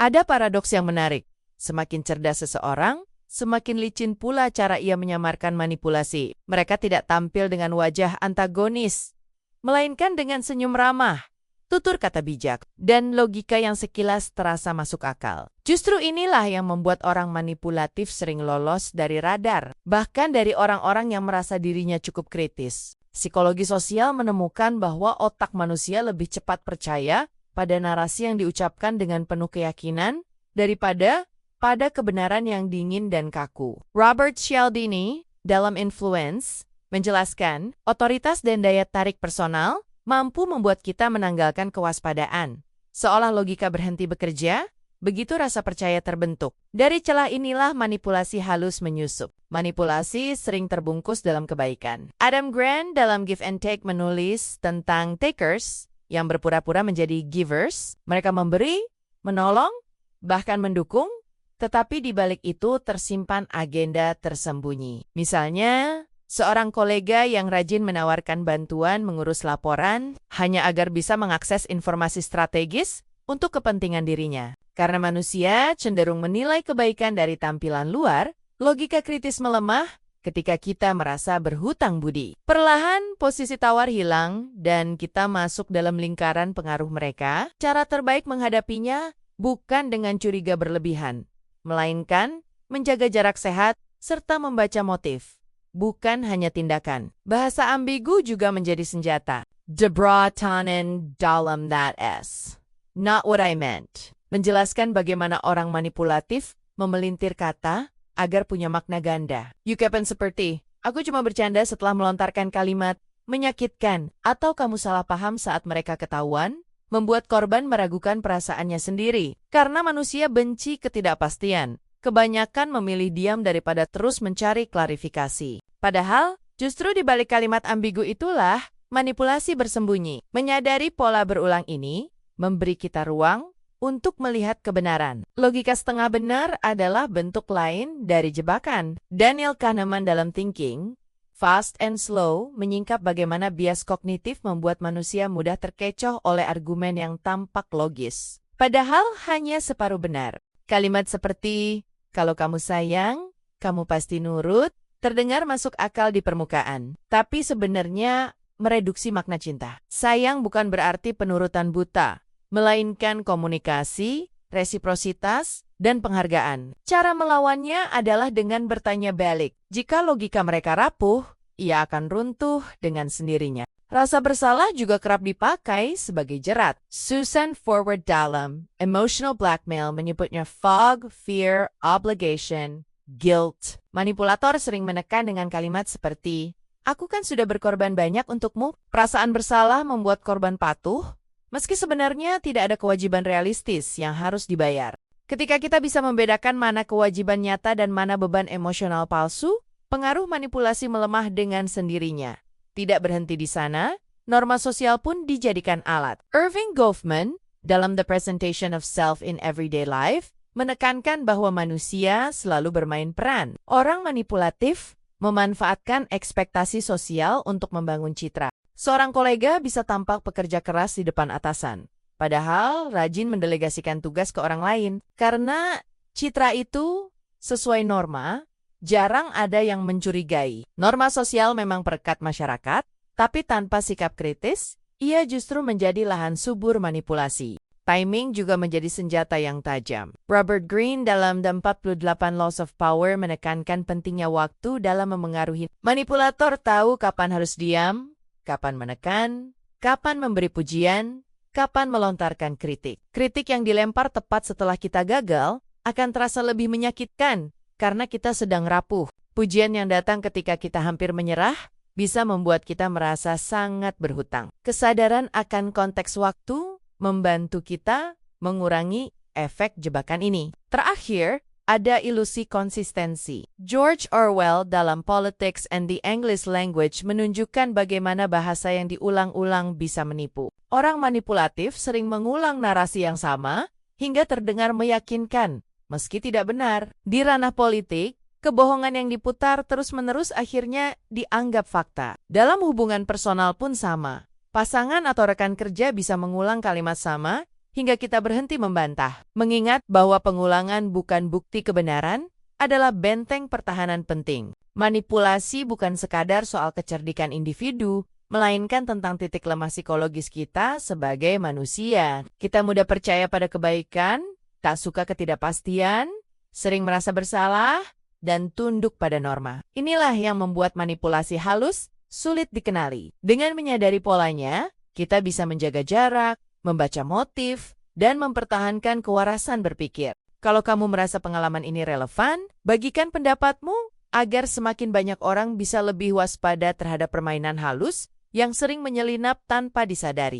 Ada paradoks yang menarik. Semakin cerdas seseorang, semakin licin pula cara ia menyamarkan manipulasi. Mereka tidak tampil dengan wajah antagonis, melainkan dengan senyum ramah, tutur kata bijak, dan logika yang sekilas terasa masuk akal. Justru inilah yang membuat orang manipulatif sering lolos dari radar, bahkan dari orang-orang yang merasa dirinya cukup kritis. Psikologi sosial menemukan bahwa otak manusia lebih cepat percaya pada narasi yang diucapkan dengan penuh keyakinan daripada pada kebenaran yang dingin dan kaku. Robert Cialdini dalam Influence menjelaskan, otoritas dan daya tarik personal mampu membuat kita menanggalkan kewaspadaan. Seolah logika berhenti bekerja, begitu rasa percaya terbentuk. Dari celah inilah manipulasi halus menyusup. Manipulasi sering terbungkus dalam kebaikan. Adam Grant dalam Give and Take menulis tentang takers yang berpura-pura menjadi givers. Mereka memberi, menolong, bahkan mendukung, tetapi di balik itu tersimpan agenda tersembunyi. Misalnya, seorang kolega yang rajin menawarkan bantuan mengurus laporan hanya agar bisa mengakses informasi strategis untuk kepentingan dirinya. Karena manusia cenderung menilai kebaikan dari tampilan luar, logika kritis melemah ketika kita merasa berhutang budi. Perlahan posisi tawar hilang dan kita masuk dalam lingkaran pengaruh mereka. Cara terbaik menghadapinya bukan dengan curiga berlebihan, melainkan menjaga jarak sehat serta membaca motif, bukan hanya tindakan. Bahasa ambigu juga menjadi senjata. Debratanen dalam that s. Not what I meant. Menjelaskan bagaimana orang manipulatif memelintir kata agar punya makna ganda. Ungkapan seperti, aku cuma bercanda setelah melontarkan kalimat menyakitkan, atau kamu salah paham saat mereka ketahuan, membuat korban meragukan perasaannya sendiri. Karena manusia benci ketidakpastian, kebanyakan memilih diam daripada terus mencari klarifikasi. Padahal, justru di balik kalimat ambigu itulah manipulasi bersembunyi. Menyadari pola berulang ini, memberi kita ruang untuk melihat kebenaran. Logika setengah benar adalah bentuk lain dari jebakan. Daniel Kahneman dalam Thinking, Fast and Slow menyingkap bagaimana bias kognitif membuat manusia mudah terkecoh oleh argumen yang tampak logis. Padahal hanya separuh benar. Kalimat seperti, kalau kamu sayang, kamu pasti nurut, terdengar masuk akal di permukaan. Tapi sebenarnya mereduksi makna cinta. Sayang bukan berarti penurutan buta, melainkan komunikasi, resiprositas, dan penghargaan. Cara melawannya adalah dengan bertanya balik. Jika logika mereka rapuh, ia akan runtuh dengan sendirinya. Rasa bersalah juga kerap dipakai sebagai jerat. Susan Forward dalam Emotional Blackmail menyebutnya fog, fear, obligation, guilt. Manipulator sering menekan dengan kalimat seperti, aku kan sudah berkorban banyak untukmu. Perasaan bersalah membuat korban patuh, meski sebenarnya tidak ada kewajiban realistis yang harus dibayar. Ketika kita bisa membedakan mana kewajiban nyata dan mana beban emosional palsu, pengaruh manipulasi melemah dengan sendirinya. Tidak berhenti di sana, norma sosial pun dijadikan alat. Irving Goffman, dalam The Presentation of Self in Everyday Life, menekankan bahwa manusia selalu bermain peran. Orang manipulatif memanfaatkan ekspektasi sosial untuk membangun citra. Seorang kolega bisa tampak pekerja keras di depan atasan, padahal rajin mendelegasikan tugas ke orang lain. Karena citra itu sesuai norma, jarang ada yang mencurigai. Norma sosial memang perekat masyarakat, tapi tanpa sikap kritis, ia justru menjadi lahan subur manipulasi. Timing juga menjadi senjata yang tajam. Robert Greene dalam The 48 Laws of Power menekankan pentingnya waktu dalam memengaruhi. Manipulator tahu kapan harus diam, kapan menekan, kapan memberi pujian, kapan melontarkan kritik. Kritik yang dilempar tepat setelah kita gagal akan terasa lebih menyakitkan karena kita sedang rapuh. Pujian yang datang ketika kita hampir menyerah bisa membuat kita merasa sangat berhutang. Kesadaran akan konteks waktu membantu kita mengurangi efek jebakan ini. Terakhir, ada ilusi konsistensi. George Orwell dalam Politics and the English Language menunjukkan bagaimana bahasa yang diulang-ulang bisa menipu. Orang manipulatif sering mengulang narasi yang sama hingga terdengar meyakinkan, meski tidak benar. Di ranah politik, kebohongan yang diputar terus-menerus akhirnya dianggap fakta. Dalam hubungan personal pun sama. Pasangan atau rekan kerja bisa mengulang kalimat sama hingga kita berhenti membantah. Mengingat bahwa pengulangan bukan bukti kebenaran adalah benteng pertahanan penting. Manipulasi bukan sekadar soal kecerdikan individu, melainkan tentang titik lemah psikologis kita sebagai manusia. Kita mudah percaya pada kebaikan, tak suka ketidakpastian, sering merasa bersalah, dan tunduk pada norma. Inilah yang membuat manipulasi halus sulit dikenali. Dengan menyadari polanya, kita bisa menjaga jarak, membaca motif, dan mempertahankan kewarasan berpikir. Kalau kamu merasa pengalaman ini relevan, bagikan pendapatmu agar semakin banyak orang bisa lebih waspada terhadap permainan halus yang sering menyelinap tanpa disadari.